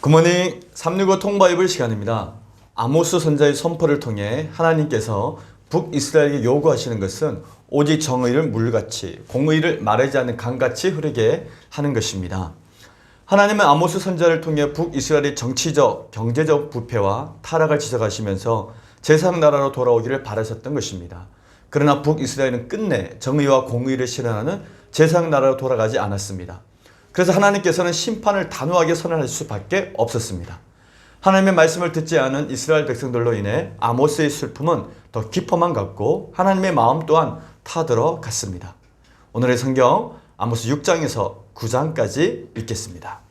굿모닝 365 통바이블 시간입니다. 아모스 선자의 선포를 통해 하나님께서 북이스라엘에게 요구하시는 것은 오직 정의를 물같이 공의를 마르지 않는 강같이 흐르게 하는 것입니다. 하나님은 아모스 선자를 통해 북이스라엘의 정치적, 경제적 부패와 타락을 지적하시면서 제3 나라로 돌아오기를 바라셨던 것입니다. 그러나 북이스라엘은 끝내 정의와 공의를 실현하는 제3 나라로 돌아가지 않았습니다. 그래서 하나님께서는 심판을 단호하게 선언할 수밖에 없었습니다. 하나님의 말씀을 듣지 않은 이스라엘 백성들로 인해 아모스의 슬픔은 더 깊어만 갔고 하나님의 마음 또한 타들어 갔습니다. 오늘의 성경 아모스 6장에서 9장까지 읽겠습니다.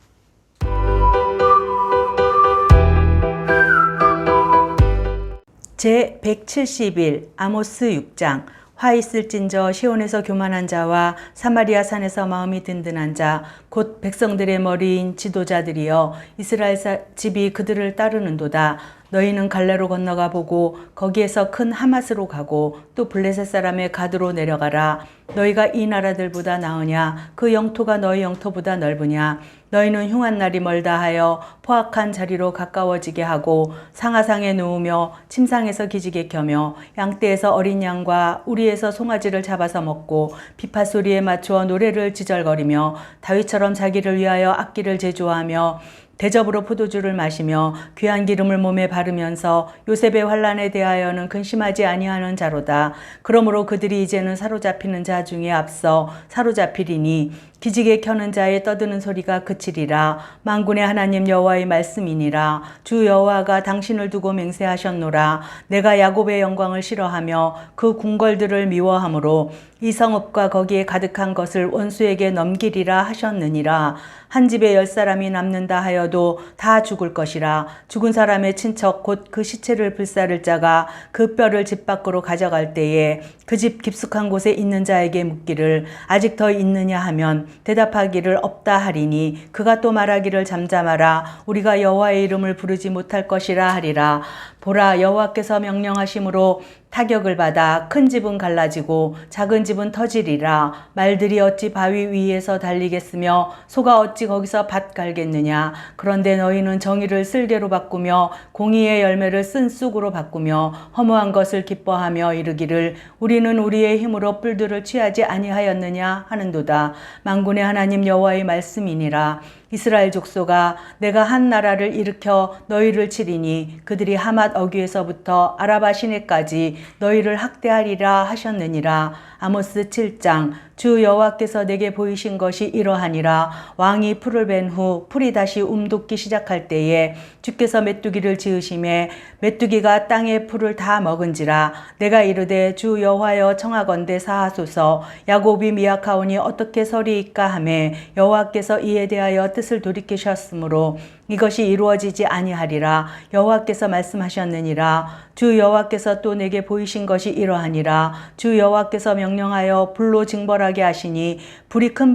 제 170일 아모스 6장. 화 있을진저 시온에서 교만한 자와 사마리아 산에서 마음이 든든한 자 곧 백성들의 머리인 지도자들이여 이스라엘 집이 그들을 따르는도다. 너희는 갈레로 건너가 보고 거기에서 큰 하맛으로 가고 또 블레셋 사람의 가드로 내려가라. 너희가 이 나라들보다 나으냐? 그 영토가 너희 영토보다 넓으냐? 너희는 흉한 날이 멀다 하여 포악한 자리로 가까워지게 하고 상하상에 누우며 침상에서 기지개 켜며 양떼에서 어린 양과 우리에서 송아지를 잡아서 먹고 비파 소리에 맞추어 노래를 지절거리며 다윗처럼 자기를 위하여 악기를 제조하며 대접으로 포도주를 마시며 귀한 기름을 몸에 바르면서 요셉의 환난에 대하여는 근심하지 아니하는 자로다. 그러므로 그들이 이제는 사로잡히는 자 중에 앞서 사로잡히리니 기지개 켜는 자의 떠드는 소리가 그치리라. 만군의 하나님 여호와의 말씀이니라. 주 여호와가 당신을 두고 맹세하셨노라. 내가 야곱의 영광을 싫어하며 그 궁궐들을 미워하므로 이 성읍과 거기에 가득한 것을 원수에게 넘기리라 하셨느니라. 한 집에 10사람이 남는다 하여도 다 죽을 것이라. 죽은 사람의 친척 곧 그 시체를 불사를 자가 그 뼈를 집 밖으로 가져갈 때에 그 집 깊숙한 곳에 있는 자에게 묻기를 아직 더 있느냐 하면 대답하기를 없다 하리니 그가 또 말하기를 잠잠하라. 우리가 여호와의 이름을 부르지 못할 것이라 하리라. 보라, 여호와께서 명령하심으로 타격을 받아 큰 집은 갈라지고 작은 집은 터지리라. 말들이 어찌 바위 위에서 달리겠으며 소가 어찌 거기서 밭 갈겠느냐. 그런데 너희는 정의를 쓸개로 바꾸며 공의의 열매를 쓴 쑥으로 바꾸며 허무한 것을 기뻐하며 이르기를 우리는 우리의 힘으로 뿔들을 취하지 아니하였느냐 하는도다. 만군의 하나님 여호와의 말씀이니라. 이스라엘 족속아, 내가 한 나라를 일으켜 너희를 치리니 그들이 하맛 어귀에서부터 아라바 시내까지 너희를 학대하리라 하셨느니라. 아모스 7장. 주 여호와께서 내게 보이신 것이 이러하니라. 왕이 풀을 벤 후 풀이 다시 움돋기 시작할 때에 주께서 메뚜기를 지으심에 메뚜기가 땅의 풀을 다 먹은지라. 내가 이르되 주 여호와여 청하건대 사하소서. 야곱이 미약하오니 어떻게 서리이까 하매 여호와께서 이에 대하여 뜻을 돌이키셨으므로 이것이 이루어지지 아니하리라. 여호와께서 말씀하셨느니라. 주 여호와께서 또 내게 보이신 것이 이러하니라. 주 여호와께서 명령하여 불로 징벌하게 하시니 불이 큰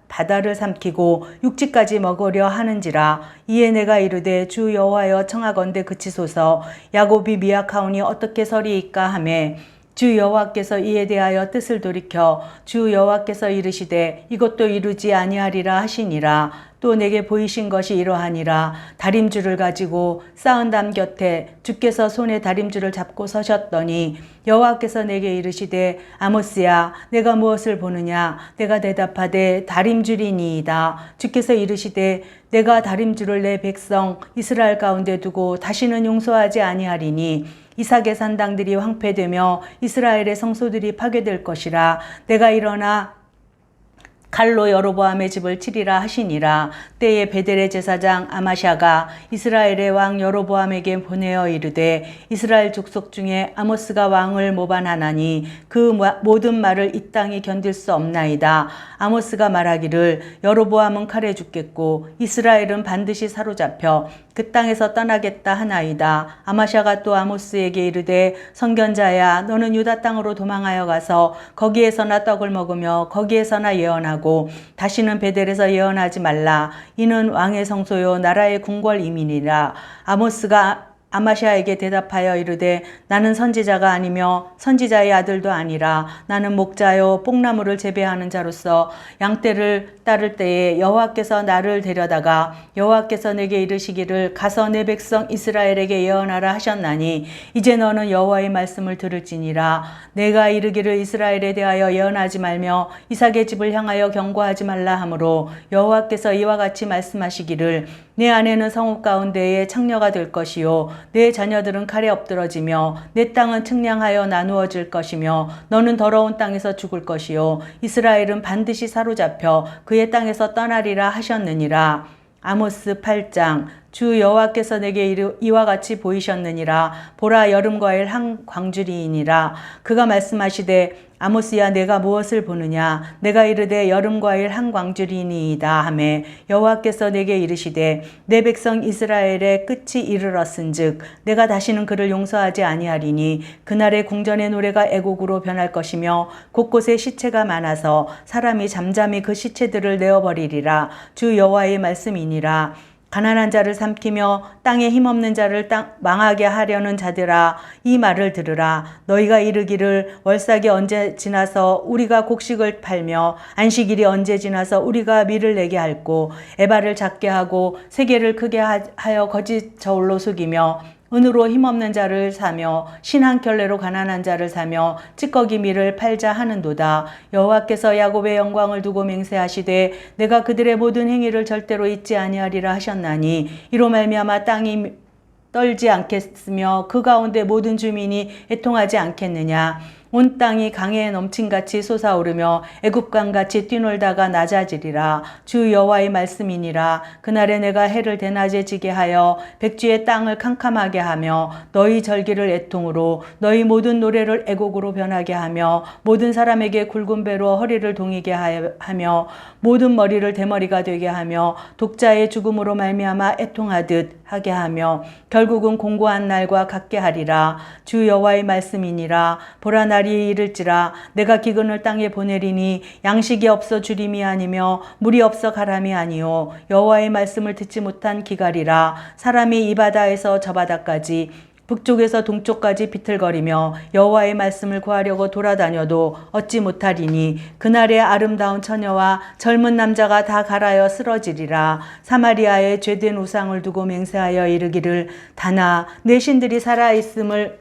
바다를 삼키고 육지까지 먹으려 하는지라. 이에 내가 이르되 주 여호와여 청하건대 그치소서. 야곱이 미약하오니 어떻게 서리이까 하매 주 여호와께서 이에 대하여 뜻을 돌이켜 주 여호와께서 이르시되 이것도 이루지 아니하리라 하시니라. 또 내게 보이신 것이 이러하니라. 다림줄을 가지고 쌓은 담 곁에 주께서 손에 다림줄을 잡고 서셨더니 여호와께서 내게 이르시되 아모스야, 내가 무엇을 보느냐? 내가 대답하되 다림줄이니이다. 주께서 이르시되 내가 다림줄을 내 백성 이스라엘 가운데 두고 다시는 용서하지 아니하리니 이삭의 산당들이 황폐되며 이스라엘의 성소들이 파괴될 것이라. 내가 일어나 칼로 여로보암의 집을 치리라 하시니라. 때에 베델의 제사장 아마샤가 이스라엘의 왕 여로보암에게 보내어 이르되 이스라엘 족속 중에 아모스가 왕을 모반하나니 그 모든 말을 이 땅이 견딜 수 없나이다. 아모스가 말하기를 여로보암은 칼에 죽겠고 이스라엘은 반드시 사로잡혀 그 땅에서 떠나겠다 하나이다. 아마샤가 또 아모스에게 이르되 선견자야, 너는 유다 땅으로 도망하여 가서 거기에서나 떡을 먹으며 거기에서나 예언하고 다시는 베델에서 예언하지 말라. 이는 왕의 성소요 나라의 궁궐 이민이라. 아모스가 아마샤에게 대답하여 이르되 나는 선지자가 아니며 선지자의 아들도 아니라 나는 목자요 뽕나무를 재배하는 자로서 양떼를 따를 때에 여호와께서 나를 데려다가 여호와께서 내게 이르시기를 가서 내 백성 이스라엘에게 예언하라 하셨나니 이제 너는 여호와의 말씀을 들을지니라. 내가 이르기를 이스라엘에 대하여 예언하지 말며 이삭의 집을 향하여 경고하지 말라 하므로 여호와께서 이와 같이 말씀하시기를 내 아내는 성읍 가운데에 창녀가 될 것이요 내 자녀들은 칼에 엎드러지며 내 땅은 측량하여 나누어질 것이며 너는 더러운 땅에서 죽을 것이요 이스라엘은 반드시 사로잡혀 그의 땅에서 떠나리라 하셨느니라. 아모스 8장. 주 여호와께서 내게 이와 같이 보이셨느니라. 보라, 여름 과일 한 광주리이니라. 그가 말씀하시되 아모스야, 내가 무엇을 보느냐? 내가 이르되 여름 과일 한 광주리니이다 하매 여호와께서 내게 이르시되 내 백성 이스라엘의 끝이 이르렀은즉 내가 다시는 그를 용서하지 아니하리니 그날의 궁전의 노래가 애곡으로 변할 것이며 곳곳에 시체가 많아서 사람이 잠잠히 그 시체들을 내어버리리라. 주 여호와의 말씀이니라. 가난한 자를 삼키며 땅에 힘없는 자를 망하게 하려는 자들아, 이 말을 들으라. 너희가 이르기를 월삭이 언제 지나서 우리가 곡식을 팔며 안식일이 언제 지나서 우리가 밀을 내게 할꼬 에바를 작게 하고 세계를 크게 하여 거짓 저울로 속이며 은으로 힘없는 자를 사며 신 한 켤레로 가난한 자를 사며 찌꺼기 밀을 팔자 하는도다. 여호와께서 야곱의 영광을 두고 맹세하시되 내가 그들의 모든 행위를 절대로 잊지 아니하리라 하셨나니 이로 말미암아 땅이 떨지 않겠으며 그 가운데 모든 주민이 애통하지 않겠느냐. 온 땅이 강에 넘친같이 솟아오르며 애굽강같이 뛰놀다가 낮아지리라. 주 여호와의 말씀이니라. 그날에 내가 해를 대낮에 지게 하여 백주의 땅을 캄캄하게 하며 너희 절기를 애통으로 너희 모든 노래를 애곡으로 변하게 하며 모든 사람에게 굵은 배로 허리를 동이게 하며 모든 머리를 대머리가 되게 하며 독자의 죽음으로 말미암아 애통하듯 하게 하며 결국은 공고한 날과 같게 하리라. 주 여호와의 말씀이니라. 보라, 날이 이를지라. 내가 기근을 땅에 보내리니 양식이 없어 주림이 아니며 물이 없어 가람이 아니요 여호와의 말씀을 듣지 못한 기갈이라. 사람이 이 바다에서 저 바다까지 북쪽에서 동쪽까지 비틀거리며 여호와의 말씀을 구하려고 돌아다녀도 얻지 못하리니 그날의 아름다운 처녀와 젊은 남자가 다 갈아여 쓰러지리라. 사마리아의 죄된 우상을 두고 맹세하여 이르기를 다나 내 신들이 살아있음을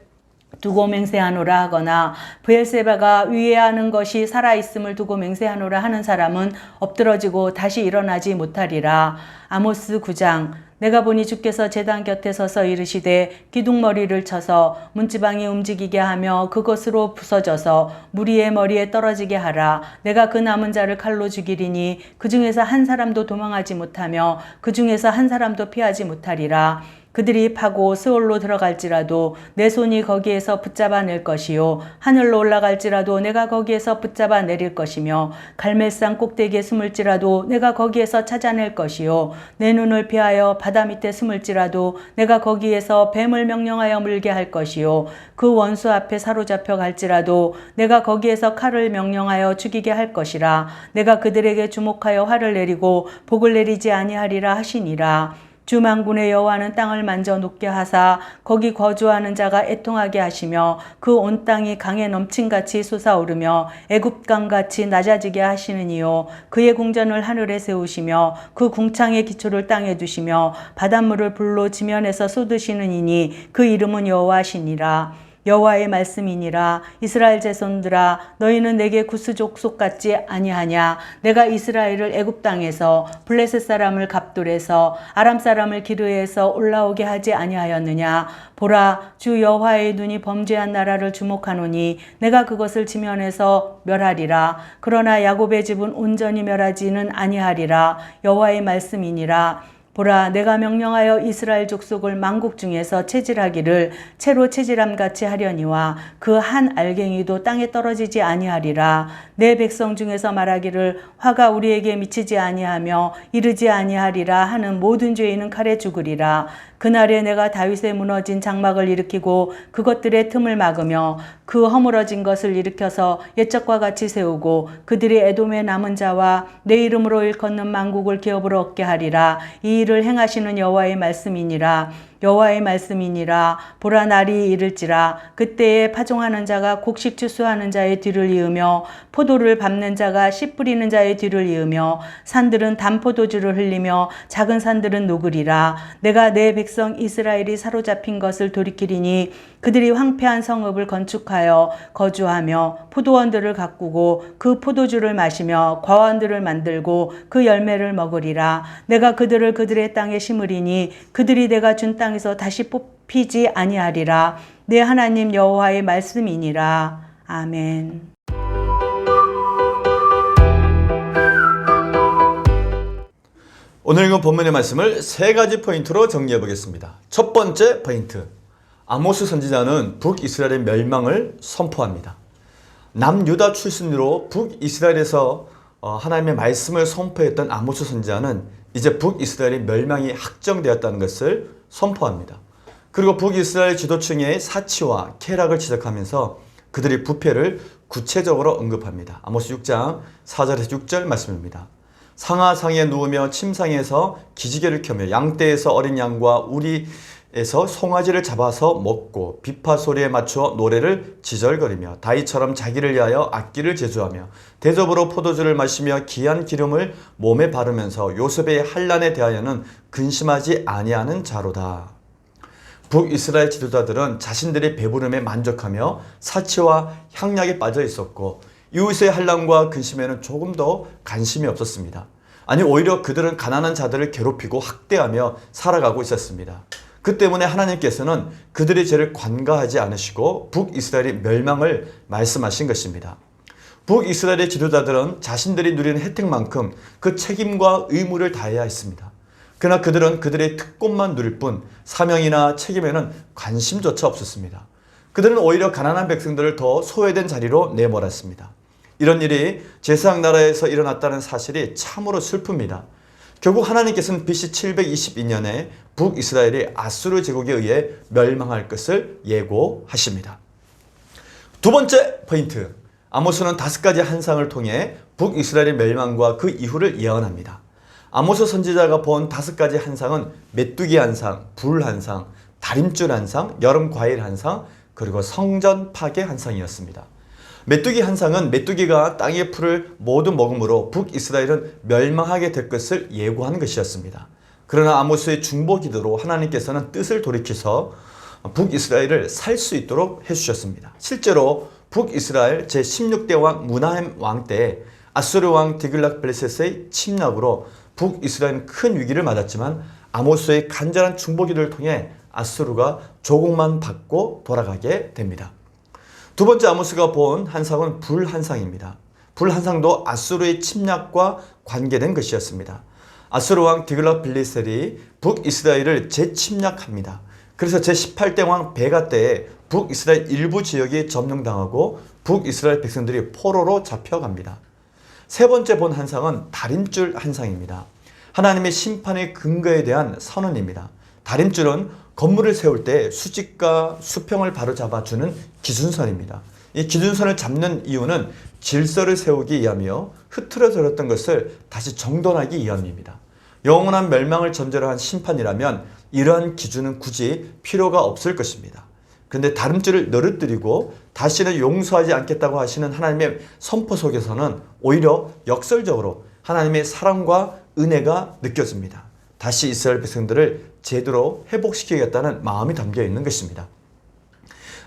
두고 맹세하노라 하거나 브엘세바가 위에하는 것이 살아있음을 두고 맹세하노라 하는 사람은 엎드러지고 다시 일어나지 못하리라. 아모스 9장. 내가 보니 주께서 제단 곁에 서서 이르시되 기둥머리를 쳐서 문지방이 움직이게 하며 그것으로 부서져서 무리의 머리에 떨어지게 하라. 내가 그 남은 자를 칼로 죽이리니 그 중에서 한 사람도 도망하지 못하며 그 중에서 한 사람도 피하지 못하리라. 그들이 파고 스올로 들어갈지라도 내 손이 거기에서 붙잡아 낼 것이요 하늘로 올라갈지라도 내가 거기에서 붙잡아 내릴 것이며 갈멜산 꼭대기에 숨을지라도 내가 거기에서 찾아낼 것이요 내 눈을 피하여 바다 밑에 숨을지라도 내가 거기에서 뱀을 명령하여 물게 할 것이요 그 원수 앞에 사로잡혀 갈지라도 내가 거기에서 칼을 명령하여 죽이게 할 것이라. 내가 그들에게 주목하여 화를 내리고 복을 내리지 아니하리라 하시니라. 주 만군의 여호와는 땅을 만져 녹게 하사 거기 거주하는 자가 애통하게 하시며 그 온 땅이 강에 넘친같이 솟아오르며 애굽강같이 낮아지게 하시느니요 그의 궁전을 하늘에 세우시며 그 궁창의 기초를 땅에 두시며 바닷물을 불로 지면에서 쏟으시는 이니 그 이름은 여호와시니라. 여호와의 말씀이니라. 이스라엘 자손들아, 너희는 내게 구스 족속 같지 아니하냐? 내가 이스라엘을 애굽 땅에서 블레셋 사람을 갑돌에서 아람 사람을 기르에서 올라오게 하지 아니하였느냐? 보라, 주 여호와의 눈이 범죄한 나라를 주목하노니 내가 그것을 지면에서 멸하리라. 그러나 야곱의 집은 온전히 멸하지는 아니하리라. 여호와의 말씀이니라. 보라, 내가 명령하여 이스라엘 족속을 만국 중에서 체질하기를 채로 체질함 같이 하려니와 그 한 알갱이도 땅에 떨어지지 아니하리라. 내 백성 중에서 말하기를 화가 우리에게 미치지 아니하며 이르지 아니하리라 하는 모든 죄인은 칼에 죽으리라. 그날에 내가 다윗의 무너진 장막을 일으키고 그것들의 틈을 막으며 그 허물어진 것을 일으켜서 옛적과 같이 세우고 그들이 에돔의 남은 자와 내 이름으로 일컫는 만국을 기업으로 얻게 하리라. 이 일을 행하시는 여호와의 말씀이니라. 여호와의 말씀이니라. 보라, 날이 이를지라. 그때에 파종하는 자가 곡식 추수하는 자의 뒤를 이으며 포도를 밟는 자가 씨 뿌리는 자의 뒤를 이으며 산들은 단포도주를 흘리며 작은 산들은 녹으리라. 내가 내 백성 이스라엘이 사로잡힌 것을 돌이키리니 그들이 황폐한 성읍을 건축하여 거주하며 포도원들을 가꾸고 그 포도주를 마시며 과원들을 만들고 그 열매를 먹으리라. 내가 그들을 그들의 땅에 심으리니 그들이 내가 준 땅에서 다시 뽑히지 아니하리라. 내 하나님 여호와의 말씀이니라. 아멘. 오늘 읽은 본문의 말씀을 세 가지 포인트로 정리해 보겠습니다. 첫 번째 포인트, 아모스 선지자는 북이스라엘의 멸망을 선포합니다. 남유다 출신으로 북이스라엘에서 하나님의 말씀을 선포했던 아모스 선지자는 이제 북이스라엘의 멸망이 확정되었다는 것을 선포합니다. 그리고 북이스라엘 지도층의 사치와 쾌락을 지적하면서 그들의 부패를 구체적으로 언급합니다. 아모스 6장 4절에서 6절 말씀입니다. 상하상에 누우며 침상에서 기지개를 켜며 양떼에서 어린 양과 우리에서 송아지를 잡아서 먹고 비파 소리에 맞추어 노래를 지절거리며 다윗처럼 자기를 위하여 악기를 제조하며 대접으로 포도주를 마시며 귀한 기름을 몸에 바르면서 요셉의 환난에 대하여는 근심하지 아니하는 자로다. 북이스라엘 지도자들은 자신들의 배부름에 만족하며 사치와 향락에 빠져 있었고 이웃의 환난과 근심에는 조금도 관심이 없었습니다. 아니, 오히려 그들은 가난한 자들을 괴롭히고 학대하며 살아가고 있었습니다. 그 때문에 하나님께서는 그들의 죄를 관가하지 않으시고 북이스라엘의 멸망을 말씀하신 것입니다. 북이스라엘의 지도자들은 자신들이 누리는 혜택만큼 그 책임과 의무를 다해야 했습니다. 그러나 그들은 그들의 특권만 누릴 뿐 사명이나 책임에는 관심조차 없었습니다. 그들은 오히려 가난한 백성들을 더 소외된 자리로 내몰았습니다. 이런 일이 제사장 나라에서 일어났다는 사실이 참으로 슬픕니다. 결국 하나님께서는 BC 722년에 북이스라엘이 아수르 제국에 의해 멸망할 것을 예고하십니다. 두 번째 포인트, 아모스는 5가지 환상을 통해 북이스라엘의 멸망과 그 이후를 예언합니다. 아모스 선지자가 본 5가지 환상은 메뚜기 환상, 불 환상, 다림줄 환상, 여름 과일 환상, 그리고 성전 파괴 환상이었습니다. 메뚜기 환상은 메뚜기가 땅의 풀을 모두 먹음으로 북이스라엘은 멸망하게 될 것을 예고하는 것이었습니다. 그러나 아모스의 중보 기도로 하나님께서는 뜻을 돌이켜서 북이스라엘을 살 수 있도록 해주셨습니다. 실제로 북이스라엘 제16대 왕 무나헴 왕 때 아수르 왕 디글랏벨레셋의 침략으로 북이스라엘은 큰 위기를 맞았지만 아모스의 간절한 중보 기도를 통해 아수르가 조공만 받고 돌아가게 됩니다. 두 번째 아모스가 본 환상은 불 환상입니다. 불 환상도 아수르의 침략과 관계된 것이었습니다. 아수르 왕 디글랏빌레셀이 북이스라엘을 재침략합니다. 그래서 제18대 왕 베가 때에 북이스라엘 일부 지역이 점령당하고 북이스라엘 백성들이 포로로 잡혀갑니다. 세 번째 본 환상은 다림줄 환상입니다. 하나님의 심판의 근거에 대한 선언입니다. 다림줄은 건물을 세울 때 수직과 수평을 바로잡아주는 기준선입니다. 이 기준선을 잡는 이유는 질서를 세우기 위하며 흐트러졌던 것을 다시 정돈하기 위함입니다. 영원한 멸망을 전제로 한 심판이라면 이러한 기준은 굳이 필요가 없을 것입니다. 그런데 다림줄을 늘어뜨리고 다시는 용서하지 않겠다고 하시는 하나님의 선포 속에서는 오히려 역설적으로 하나님의 사랑과 은혜가 느껴집니다. 다시 이스라엘 백성들을 제대로 회복시키겠다는 마음이 담겨 있는 것입니다.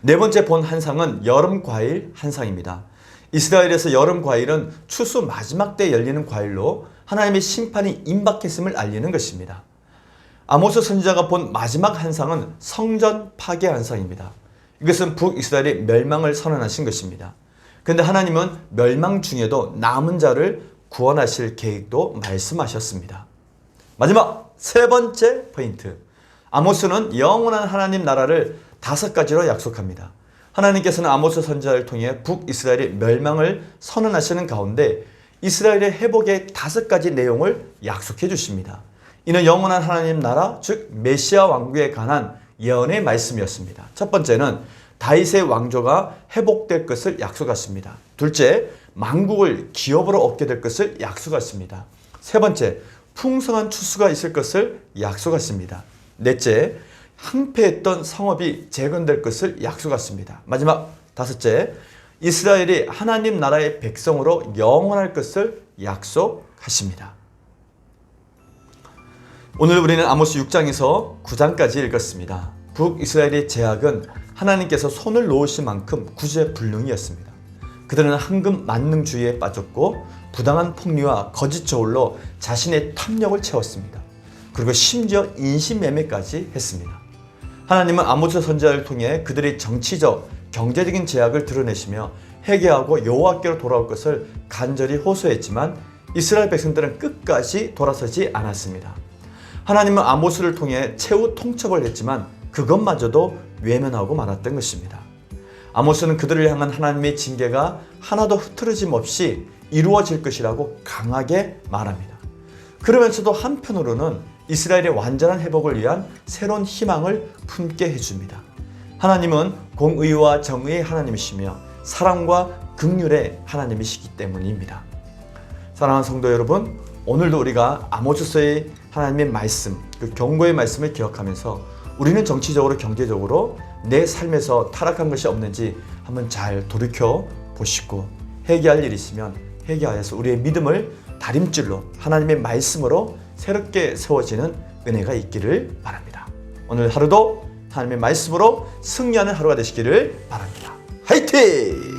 네 번째 본 환상은 여름 과일 환상입니다. 이스라엘에서 여름 과일은 추수 마지막 때 열리는 과일로 하나님의 심판이 임박했음을 알리는 것입니다. 아모스 선지자가 본 마지막 환상은 성전 파괴 환상입니다. 이것은 북이스라엘의 멸망을 선언하신 것입니다. 그런데 하나님은 멸망 중에도 남은 자를 구원하실 계획도 말씀하셨습니다. 마지막 세 번째 포인트, 아모스는 영원한 하나님 나라를 5가지로 약속합니다. 하나님께서는 아모스 선지자를 통해 북이스라엘의 멸망을 선언하시는 가운데 이스라엘의 회복의 5가지 내용을 약속해 주십니다. 이는 영원한 하나님 나라, 즉 메시아 왕국에 관한 예언의 말씀이었습니다. 첫 번째는 다윗의 왕조가 회복될 것을 약속하십니다. 둘째, 만국을 기업으로 얻게 될 것을 약속하십니다. 세 번째, 풍성한 추수가 있을 것을 약속하십니다. 넷째, 항폐했던 성읍이 재건될 것을 약속했습니다. 마지막 다섯째, 이스라엘이 하나님 나라의 백성으로 영원할 것을 약속하십니다. 오늘 우리는 아모스 6장에서 9장까지 읽었습니다. 북이스라엘의 제약은 하나님께서 손을 놓으신 만큼 구제불능이었습니다. 그들은 황금 만능주의에 빠졌고 부당한 폭리와 거짓 저울로 자신의 탐욕을 채웠습니다. 그리고 심지어 인신매매까지 했습니다. 하나님은 아모스 선지자를 통해 그들의 정치적, 경제적인 제약을 드러내시며 회개하고 여호와께로 돌아올 것을 간절히 호소했지만 이스라엘 백성들은 끝까지 돌아서지 않았습니다. 하나님은 아모스를 통해 최후 통첩을 했지만 그것마저도 외면하고 말았던 것입니다. 아모스는 그들을 향한 하나님의 징계가 하나도 흐트러짐 없이 이루어질 것이라고 강하게 말합니다. 그러면서도 한편으로는 이스라엘의 완전한 회복을 위한 새로운 희망을 품게 해줍니다. 하나님은 공의와 정의의 하나님이시며 사랑과 긍휼의 하나님이시기 때문입니다. 사랑하는 성도 여러분, 오늘도 우리가 아모스서의 하나님의 말씀, 그 경고의 말씀을 기억하면서 우리는 정치적으로 경제적으로 내 삶에서 타락한 것이 없는지 한번 잘 돌이켜 보시고 회개할 일이 있으면 회개하여서 우리의 믿음을 다림질로 하나님의 말씀으로 새롭게 세워지는 은혜가 있기를 바랍니다. 오늘 하루도 하나님의 말씀으로 승리하는 하루가 되시기를 바랍니다. 화이팅!